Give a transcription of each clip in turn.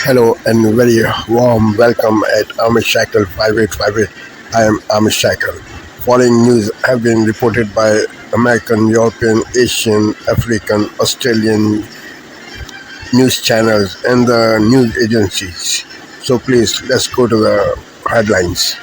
Hello and very warm welcome at Amish Shackle 5858. I am Amish Shackle. Following news have been reported by American, European, Asian, African, Australian news channels and the news agencies. So please, let's go to the headlines.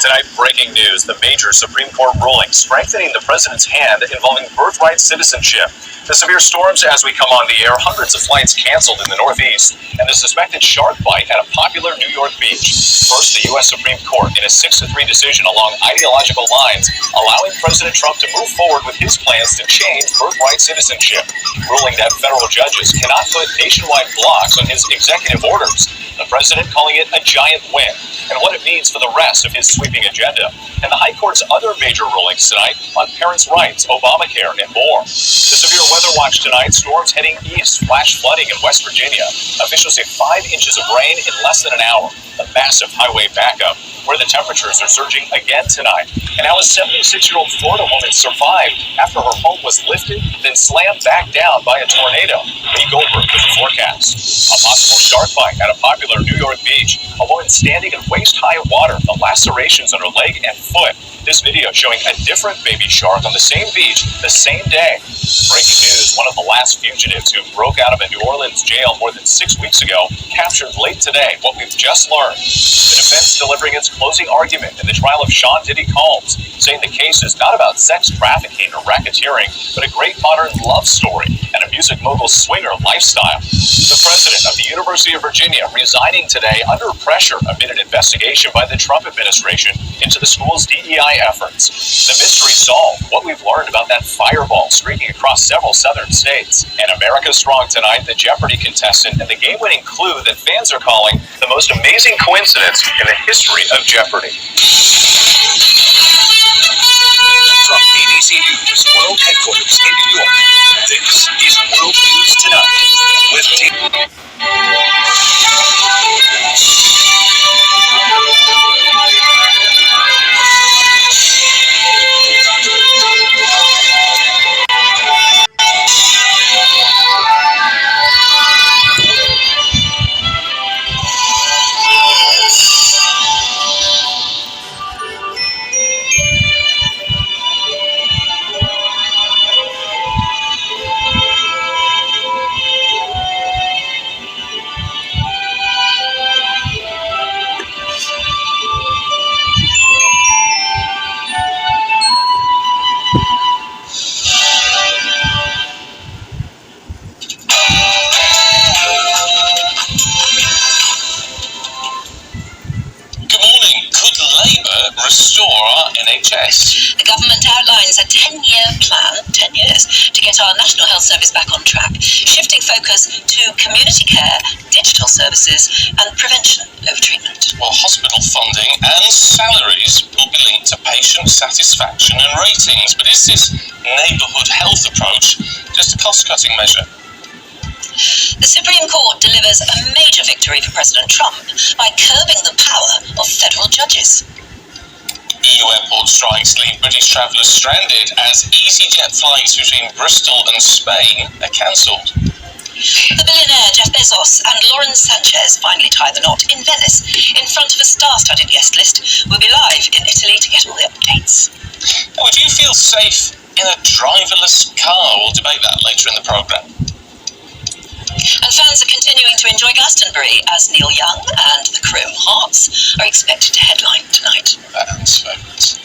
Tonight, breaking news, the major Supreme Court ruling strengthening the president's hand involving birthright citizenship. The severe storms as we come on the air, hundreds of flights canceled in the Northeast, and the suspected shark bite at a popular New York beach. First, the U.S. Supreme Court in a 6-3 decision along ideological lines, allowing President Trump to move forward with his plans to change birthright citizenship, ruling that federal judges cannot put nationwide blocks on his executive orders. The president calling it a giant win, and what it means for the rest of his sweeping agenda. And the High Court's other major rulings tonight on parents' rights, Obamacare, and more. The severe weather watch tonight, storms heading east, flash flooding in West Virginia. Officials say 5 inches of rain in less than an hour. A massive highway backup, where the temperatures are surging again tonight. And how a 76-year-old Florida woman survived after her home was lifted, then slammed back down by a tornado. Lee Goldberg with the forecast. A possible shark bite at a popular New York beach. A woman standing in waist-high water, the lacerations on her leg and foot. This video showing a different baby shark on the same beach the same day. Breaking news, one of the last fugitives who broke out of a New Orleans jail more than 6 weeks ago, captured late today. What we've just learned. The defense delivering its closing argument in the trial of Sean Diddy Combs, saying the case is not about sex trafficking or racketeering, but a great modern love story and a music mogul's swinger lifestyle. The president of the University of Virginia resigning today under pressure amid an investigation by the Trump administration into the school's DEI efforts. The mystery solved, what we've learned about that fireball streaking across several southern states. And America Strong tonight, the Jeopardy contestant and the game-winning clue that fans are calling the most amazing coincidence in the history of Jeopardy. From ABC News World Headquarters in New York, this is World News Tonight with restore our NHS. The government outlines a 10-year plan, 10 years, to get our National Health Service back on track, shifting focus to community care, digital services and prevention over treatment. Well, hospital funding and salaries will be linked to patient satisfaction and ratings. But is this neighbourhood health approach just a cost-cutting measure? The Supreme Court delivers a major victory for President Trump by curbing the power of federal judges. EU airport strikes leave British travellers stranded as EasyJet flights between Bristol and Spain are cancelled. The billionaire Jeff Bezos and Lauren Sanchez finally tie the knot in Venice in front of a star-studded guest list. We'll be live in Italy to get all the updates. Now, would you feel safe in a driverless car? We'll debate that later in the programme. And fans are continuing to enjoy Glastonbury as Neil Young and the Chrome Hearts are expected to headline tonight. Fans' favourites.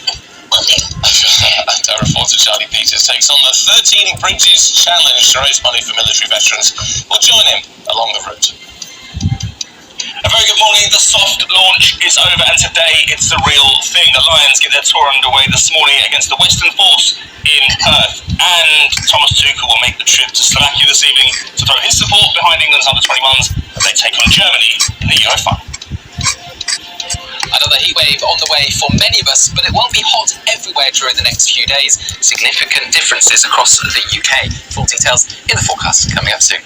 Well, Neil. And our reporter Charlie Peters takes on the 13 Bridges Challenge to raise money for military veterans. We'll join him along the route. A very good morning. The soft launch is over and today it's the real thing. The Lions get their tour underway this morning against the Western Force in Perth. And Thomas Tuchel will make the trip to Slovakia this evening to throw his support behind England's under-21s as they take on Germany in the Euro final. Another heatwave on the way for many of us, but it won't be hot everywhere during the next few days. Significant differences across the UK. Full details in the forecast coming up soon.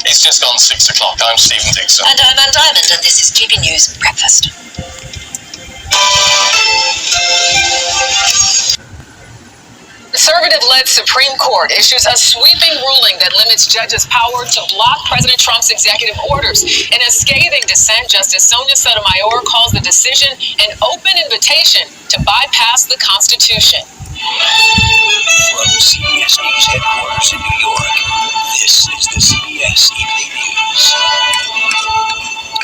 It's just gone 6 o'clock. I'm Stephen Dixon. And I'm Anne Diamond, and this is GB News Breakfast. The conservative-led Supreme Court issues a sweeping ruling that limits judges' power to block President Trump's executive orders. In a scathing dissent, Justice Sonia Sotomayor calls the decision an open invitation to bypass the Constitution. From CBS News headquarters in New York, this is the CBS Evening News.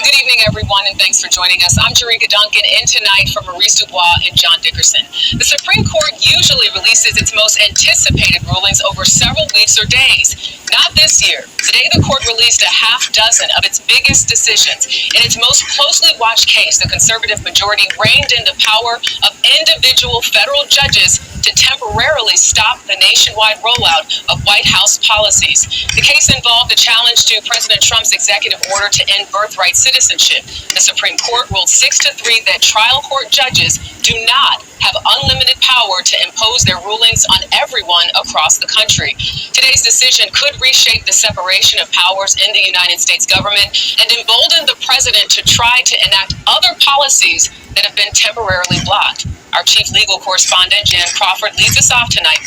Good evening, everyone, and thanks for joining us. I'm Jerika Duncan, in tonight for Maurice Dubois and John Dickerson. The Supreme Court usually releases its most anticipated rulings over several weeks or days. Not this year. Today, the court released a half dozen of its biggest decisions. In its most closely watched case, the conservative majority reined in the power of individual federal judges to temporarily stop the nationwide rollout of White House policies. The case involved a challenge to President Trump's executive order to end birthright citizenship. The Supreme Court ruled 6-3 that trial court judges do not have unlimited power to impose their rulings on everyone across the country. Today's decision could reshape the separation of powers in the United States government and embolden the president to try to enact other policies that have been temporarily blocked. Our chief legal correspondent, Jan Crawford, leads us off tonight.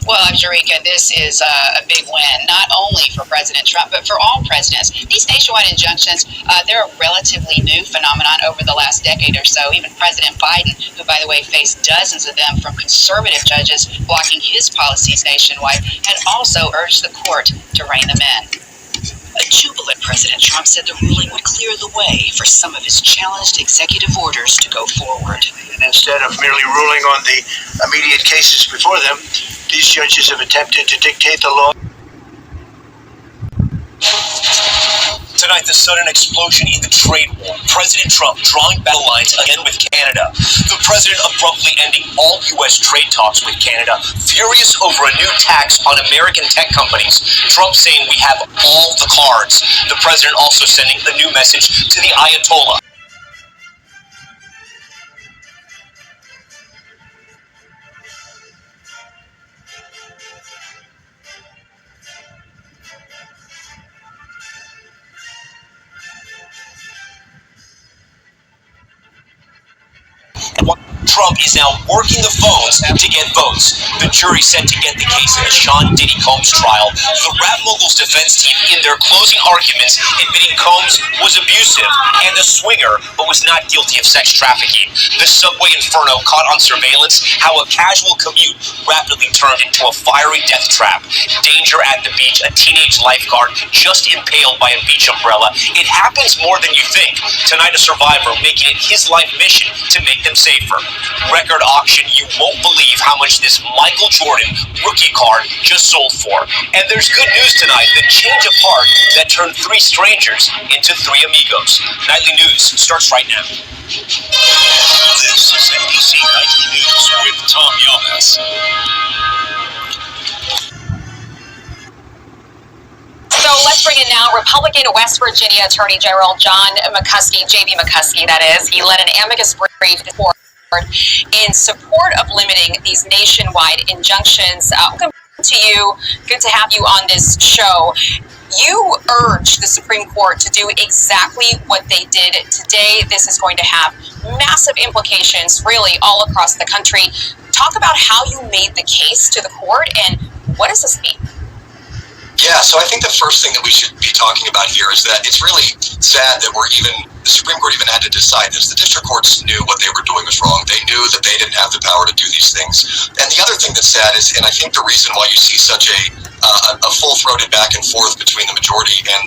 Well, Jerika, this is a big win, not only for President Trump, but for all presidents. These nationwide injunctions, they're a relatively new phenomenon over the last decade or so. Even President Biden, who, by the way, faced dozens of them from conservative judges blocking his policies nationwide, had also urged the court to rein them in. A jubilant President Trump said the ruling would clear the way for some of his challenged executive orders to go forward. And instead of merely ruling on the immediate cases before them, these judges have attempted to dictate the law. Tonight, the sudden explosion in the trade war. President Trump drawing battle lines again with Canada. The president abruptly ending all U.S. trade talks with Canada, furious over a new tax on American tech companies. Trump saying we have all the cards. The president also sending a new message to the Ayatollah. Trump is now working the phones to get votes. The jury set to get the case in the Sean Diddy Combs trial. The rap mogul's defense team in their closing arguments admitting Combs was abusive and a swinger, but was not guilty of sex trafficking. The subway inferno caught on surveillance how a casual commute rapidly turned into a fiery death trap. Danger at the beach, a teenage lifeguard just impaled by a beach umbrella. It happens more than you think. Tonight, a survivor making it his life mission to make them safer. Record auction, you won't believe how much this Michael Jordan rookie card just sold for. And there's good news tonight, the change of heart that turned 3 strangers into 3 amigos. Nightly News starts right now. This is NBC Nightly News with Tom Yamas. So let's bring in now Republican West Virginia Attorney General John McCuskey, J.B. McCuskey, that is. He led an amicus brief in support of limiting these nationwide injunctions. Welcome to you. Good to have you on this show. You urged the Supreme Court to do exactly what they did today. This is going to have massive implications, really, all across the country. Talk about how you made the case to the court, and what does this mean? Yeah, so I think the first thing that we should be talking about here is that it's really sad that the Supreme Court even had to decide this. The district courts knew what they were doing was wrong. They knew that they didn't have the power to do these things. And the other thing that's sad is, and I think the reason why you see such a full-throated back and forth between the majority and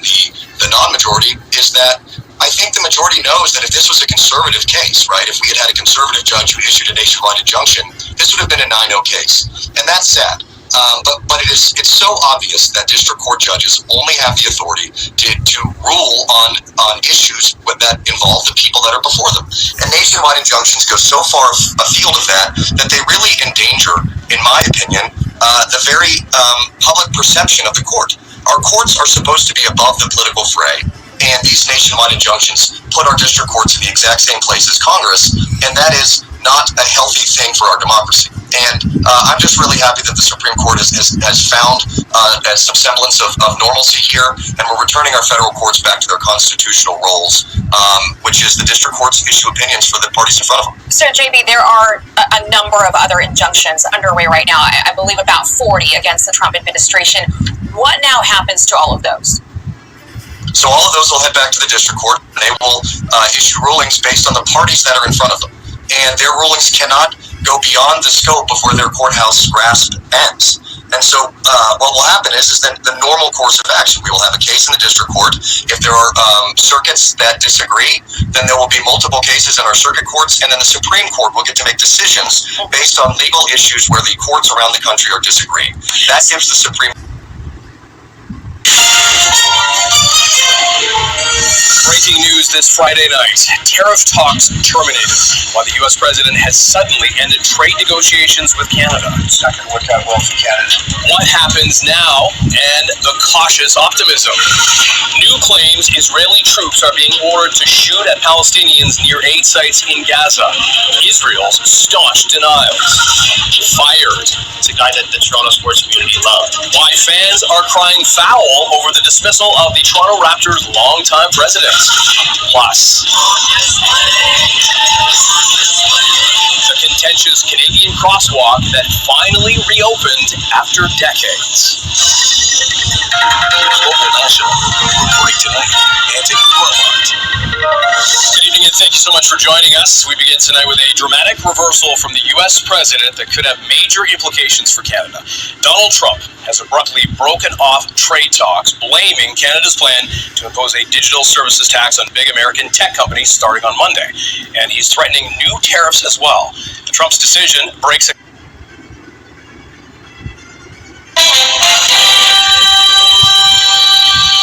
the non-majority is that I think the majority knows that if this was a conservative case, right, if we had a conservative judge who issued a nationwide injunction, this would have been a 9-0 case. And that's sad. But it's so obvious that district court judges only have the authority to rule on issues that involve the people that are before them. And nationwide injunctions go so far afield of that they really endanger, in my opinion, the very public perception of the court. Our courts are supposed to be above the political fray, and these nationwide injunctions put our district courts in the exact same place as Congress, and that is not a healthy thing for our democracy. And I'm just really happy that the Supreme Court has found some semblance of normalcy here, and we're returning our federal courts back to their constitutional roles, which is the district courts issue opinions for the parties in front of them. So, JB, there are a number of other injunctions underway right now. I believe about 40 against the Trump administration. What now happens to all of those? So all of those will head back to the district court, and they will issue rulings based on the parties that are in front of them. And their rulings cannot go beyond the scope of where their courthouse grasp ends. And so what will happen is then the normal course of action. We will have a case in the district court. If there are circuits that disagree, then there will be multiple cases in our circuit courts, and then the Supreme Court will get to make decisions based on legal issues where the courts around the country are disagreeing. That gives the Supreme Breaking news this Friday night. Tariff talks terminated while the U.S. president has suddenly ended trade negotiations with Canada. It's not going to work out well for Canada. What happens now and the cautious optimism? New claims Israeli troops are being ordered to shoot at Palestinians near aid sites in Gaza. Israel's staunch denials. Fired. It's a guy that the Toronto sports community loved. Why fans are crying foul over the dismissal of the Toronto Raptors' longtime president. Plus, the contentious Canadian crosswalk that finally reopened after decades. Local National reporting tonight, Anthony Cormont. Good evening and thank you so much for joining us. We begin tonight with a dramatic reversal from the U.S. president that could have major implications for Canada. Donald Trump has abruptly broken off trade talks, blaming Canada's plan to impose a digital services tax on big American tech companies starting on Monday. And he's threatening new tariffs as well. Trump's decision breaks a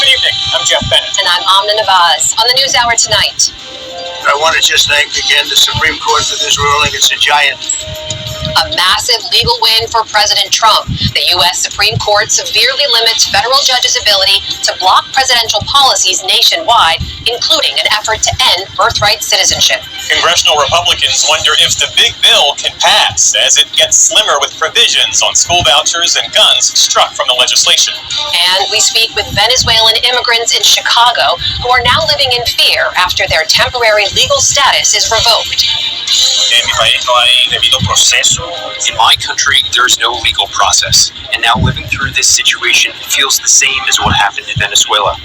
Good evening, I'm Jeff Bennett. And I'm Amna Navaz. On the News Hour tonight. I want to just thank again the Supreme Court for this ruling. It's a giant. A massive legal win for President Trump. The U.S. Supreme Court severely limits federal judges' ability to block presidential policies nationwide, including an effort to end birthright citizenship. Congressional Republicans wonder if the big bill can pass as it gets slimmer with provisions on school vouchers and guns struck from the legislation. And we speak with Venezuelan immigrants in Chicago who are now living in fear after their temporary legal status is revoked. In my country, there's no legal process, and now living through this situation feels the same as what happened in Venezuela.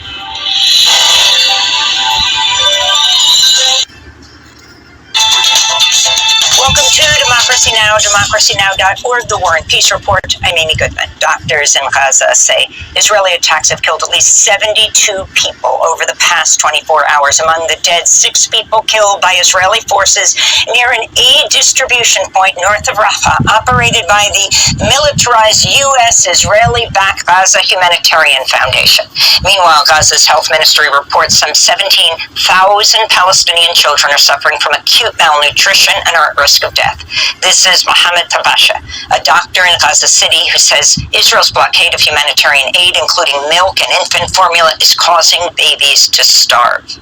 Welcome to Democracy Now!, democracynow.org, The War and Peace Report. I'm Amy Goodman. Doctors in Gaza say Israeli attacks have killed at least 72 people over the past 24 hours. Among the dead, 6 people killed by Israeli forces near an aid distribution point north of Rafah, operated by the militarized U.S. Israeli-backed Gaza Humanitarian Foundation. Meanwhile, Gaza's health ministry reports some 17,000 Palestinian children are suffering from acute malnutrition and are at risk of death. This is Mohammed Tabasha, a doctor in Gaza City, who says Israel's blockade of humanitarian aid, including milk and infant formula, is causing babies to starve.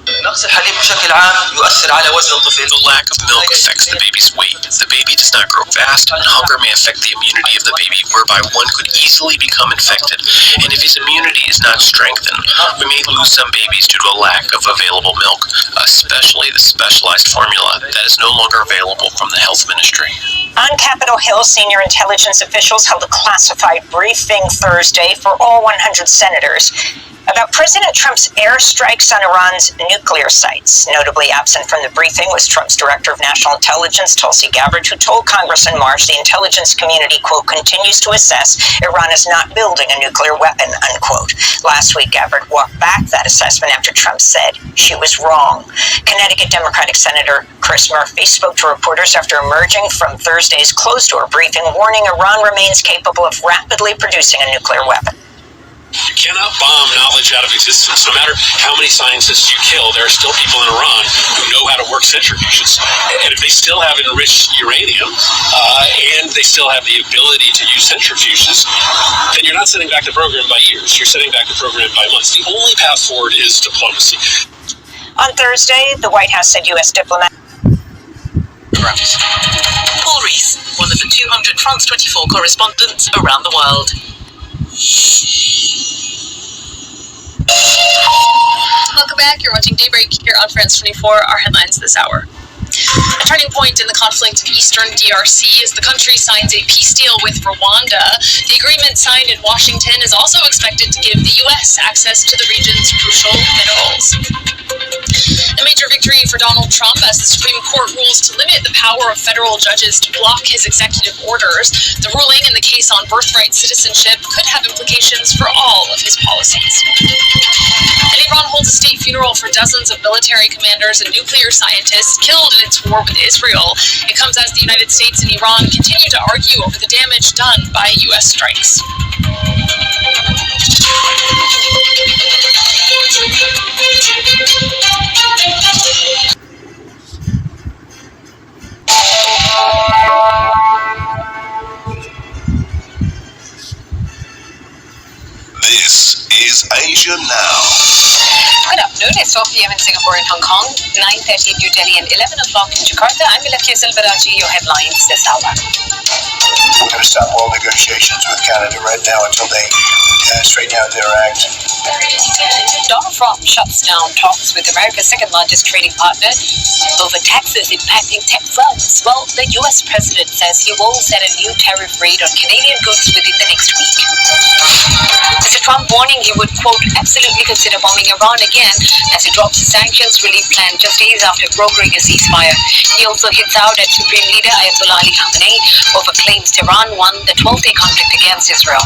The lack of milk affects the baby's weight. The baby does not grow fast, and hunger may affect the immunity of the baby, whereby one could easily become infected. And if his immunity is not strengthened, we may lose some babies due to a lack of available milk, especially the specialized formula that is no longer available from the health ministry. On Capitol Hill, senior intelligence officials held a classified briefing Thursday for all 100 senators about President Trump's airstrikes on Iran's nuclear sites. Notably absent from the briefing was Trump's Director of National Intelligence, Tulsi Gabbard, who told Congress in March the intelligence community, quote, continues to assess Iran is not building a nuclear weapon, unquote. Last week, Gabbard walked back that assessment after Trump said she was wrong. Connecticut Democratic Senator Chris Murphy spoke to reporters after emerging from Thursday's closed-door briefing, warning Iran remains capable of rapidly producing a nuclear weapon. You cannot bomb knowledge out of existence. No matter how many scientists you kill, there are still people in Iran who know how to work centrifuges. And if they still have enriched uranium, and they still have the ability to use centrifuges, then you're not setting back the program by years. You're setting back the program by months. The only path forward is diplomacy. On Thursday, the White House said U.S. diplomats Full Greece, one of the 200 France 24 correspondents around the world. Welcome back. You're watching Daybreak here on France 24. Our headlines this hour. A turning point in the conflict in eastern DRC as the country signs a peace deal with Rwanda. The agreement signed in Washington is also expected to give the U.S. access to the region's crucial minerals. A major victory for Donald Trump as the Supreme Court rules to limit the power of federal judges to block his executive orders. The ruling in the case on birthright citizenship could have implications for all of his policies. And Iran holds a state funeral for dozens of military commanders and nuclear scientists killed in its war with Israel. It comes as the United States and Iran continue to argue over the damage done by U.S. strikes. This is Asia Now. Good afternoon. It's 12 p.m. in Singapore and Hong Kong, 9:30 in New Delhi and 11 o'clock in Jakarta. I'm Milakya Silveraji, your headlines this hour. We're going to stop all negotiations with Canada right now until they straighten out their act. Donald Trump shuts down talks with America's second largest trading partner over taxes impacting tech firms. Well, the U.S. president says he will set a new tariff rate on Canadian goods within the next week. Mr. Trump warning he would, quote, absolutely consider bombing Iran again as he drops the sanctions relief plan just days after brokering a ceasefire. He also hits out at Supreme Leader Ayatollah Ali Khamenei over claims Tehran won the 12-day conflict against Israel.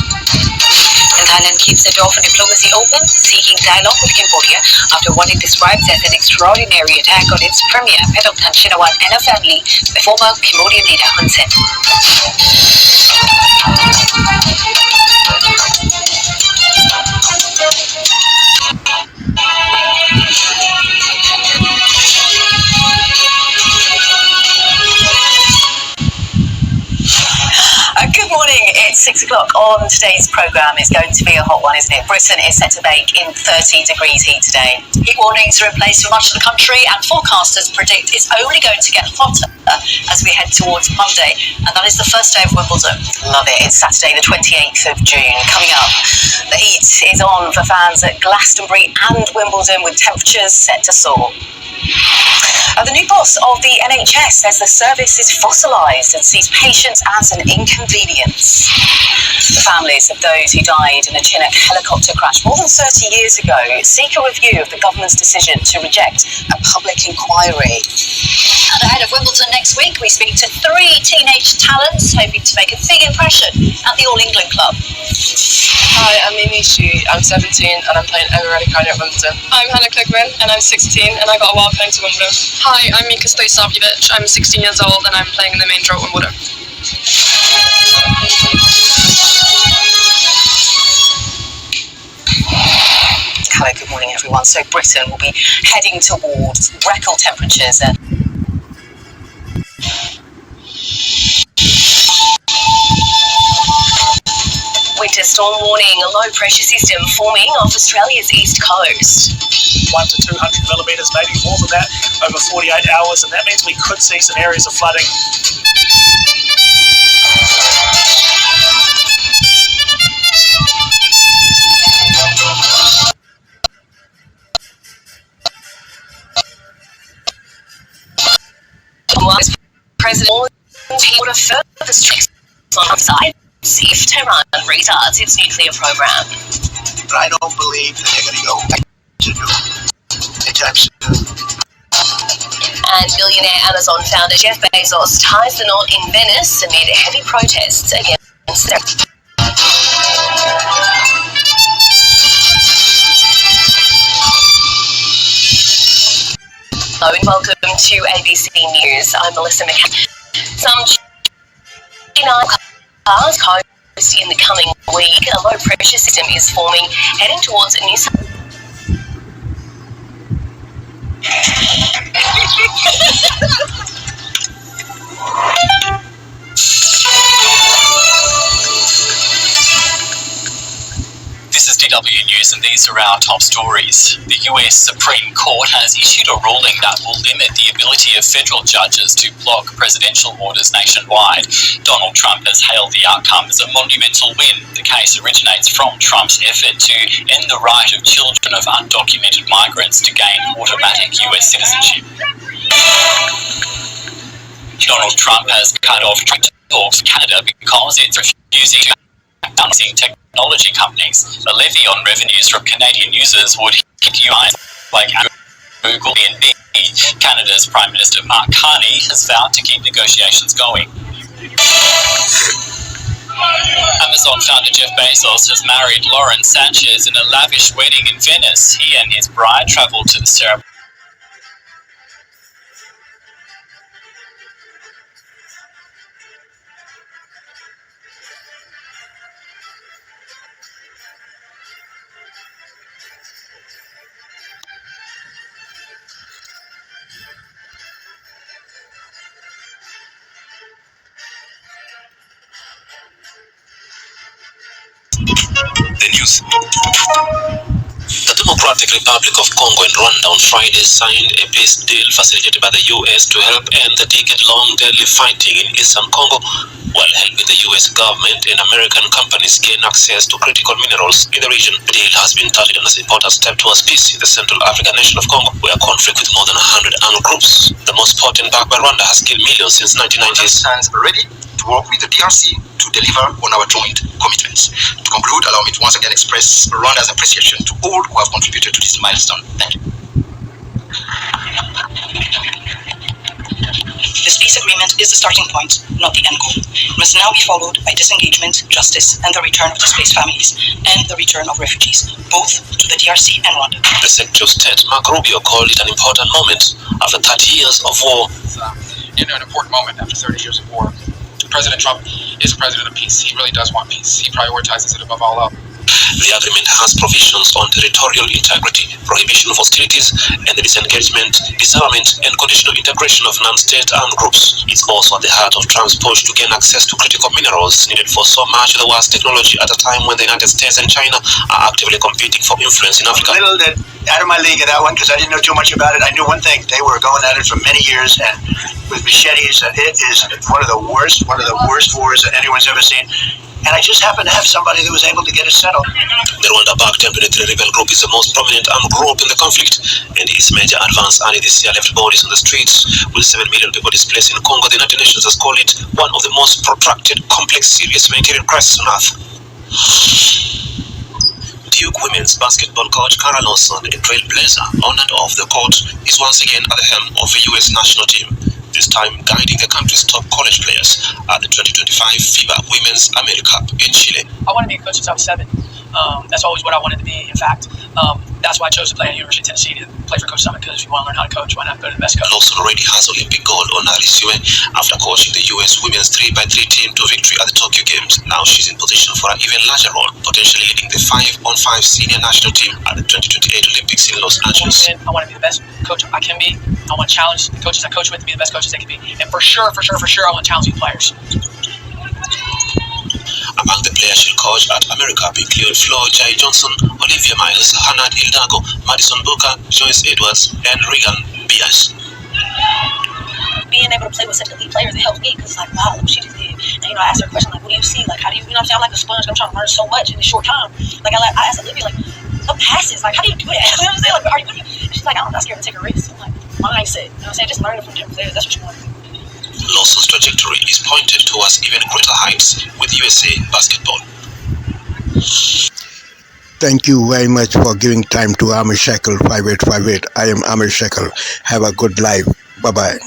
And Thailand keeps the door for diplomacy open, seeking dialogue with Cambodia after what it describes as an extraordinary attack on its premier, Paetongtarn Shinawatra, and her family, the former Cambodian leader Hun Sen. Good morning. It's 6 o'clock on today's programme. It's going to be a hot one, isn't it? Britain is set to bake in 30 degrees heat today. Heat warnings are in place for much of the country, and forecasters predict it's only going to get hotter as we head towards Monday, and that is the first day of Wimbledon. Love it. It's Saturday the 28th of June. Coming up, the heat is on for fans at Glastonbury and Wimbledon with temperatures set to soar. The new boss of the NHS says the service is fossilised and sees patients as an inconvenience. The families of those who died in a Chinook helicopter crash more than 30 years ago seek a review of the government's decision to reject a public inquiry. And ahead of Wimbledon next week, we speak to 3 teenage talents hoping to make a big impression at the All England Club. Hi, I'm Mimi Shu. I'm 17 and I'm playing Emirati at Wimbledon. I'm Hannah Cookman and I'm 16 and I got a wild card to Wimbledon. Hi, I'm Mika Stojsavjevic. I'm 16 years old and I'm playing in the main draw at Wimbledon. Hello, good morning everyone. So Britain will be heading towards record temperatures. Winter storm warning, a low pressure system forming off Australia's east coast. 1 to 200 millimetres, maybe more than that, over 48 hours, and that means we could see some areas of flooding. President ordered further strikes on side if Tehran restarts its nuclear program. But I don't believe that they're going to go back to anytime soon. And billionaire Amazon founder Jeff Bezos ties the knot in Venice amid heavy protests against their... Hello and welcome to ABC News. I'm Melissa McCann. Some 29 cars coast in the coming week. A low pressure system is forming, heading towards a new... This is DW News news, and these are our top stories. The US Supreme Court has issued a ruling that will limit the ability of federal judges to block presidential orders nationwide. Donald Trump has hailed the outcome as a monumental win. The case originates from Trump's effort to end the right of children of undocumented migrants to gain automatic US citizenship. Donald Trump has cut off trade talks with Canada because it's refusing to balancing technology companies. A levy on revenues from Canadian users would hit US like Google and Canada's Prime Minister Mark Carney has vowed to keep negotiations going. Amazon founder Jeff Bezos has married Lauren Sanchez in a lavish wedding in Venice. He and his bride travelled to the ceremony. The news. The Democratic Republic of Congo and Rwanda on Friday signed a peace deal facilitated by the U.S. to help end the decade-long deadly fighting in eastern Congo, while helping the U.S. government and American companies gain access to critical minerals in the region. The deal has been touted on as an important step towards peace in the Central African nation of Congo, where conflict with more than 100 armed groups, the most potent backed by Rwanda, has killed millions since 1990s. Stands ready to work with the DRC to deliver on our joint commitments. To conclude, allow me to once again express Rwanda's appreciation to all who have contributed to this milestone. Thank you. This peace agreement is the starting point, not the end goal. It must now be followed by disengagement, justice, and the return of displaced families, and the return of refugees, both to the DRC and Rwanda. The Secretary of State, Mark Rubio, called it an important moment after 30 years of war. It's an important moment after 30 years of war. President Trump is president of peace. He really does want peace. He prioritizes it above all else. The agreement has provisions on territorial integrity, prohibition of hostilities, and the disengagement, disarmament, and conditional integration of non-state armed groups. It's also at the heart of Trump's push to gain access to critical minerals needed for so much of the world's technology at a time when the United States and China are actively competing for influence in Africa. A little bit out of my league in that one because I didn't know too much about it. I knew one thing: they were going at it for many years, and with machetes, and it is one of the worst wars that anyone's ever seen. And I just happened to have somebody that was able to get it settled. The Rwanda-backed M23 rebel group is the most prominent armed group in the conflict, and its major advance early this year left bodies on the streets. With 7 million people displaced in Congo, the United Nations has called it one of the most protracted, complex, serious humanitarian crises on earth. Duke women's basketball coach Kara Lawson, a trailblazer on and off the court, is once again at the helm of the U.S. national team, this time guiding the country's top college players at the 2025 FIBA Women's America Cup in Chile. I want to be a coach since I was 7. That's always what I wanted to be. In fact, that's why I chose to play at the University of Tennessee to play for Coach Summit, because if you want to learn how to coach, why not go to the best coach? Lawson already has Olympic gold on her resume after coaching the U.S. women's 3x3 team to victory at the Tokyo Games. Now she's in position for an even larger role, potentially leading the 5-on-5 senior national team at the 2028 Olympics in Los Angeles. I want to be the best coach I can be. I want to challenge the coaches I coach with to be the best coaches they can be. And for sure, I want to challenge these players. Among the players she'll coach at America include Flo Jai Johnson, Olivia Miles, Hannah Hildago, Madison Booker, Joyce Edwards, and Regan Bias. Being able to play with such elite players, it helps me because it's like, wow, look what she just did. And, I asked her a question like, what do you see? Like, how do you, what I'm saying? I'm like a sponge. I'm trying to learn so much in a short time. Like, I asked Olivia, like, the passes, like, how do you do that? You know what I'm saying? Like, are you, she's like, I'm not scared to take a risk. I'm like, mindset. You know what I'm saying? Just learn it from different players. That's what you want to do. Lawson's trajectory is pointed towards even greater heights with USA basketball. Thank you very much for giving time to Amir Shackle 5858. I am Amir Shackle. Have a good life. Bye-bye.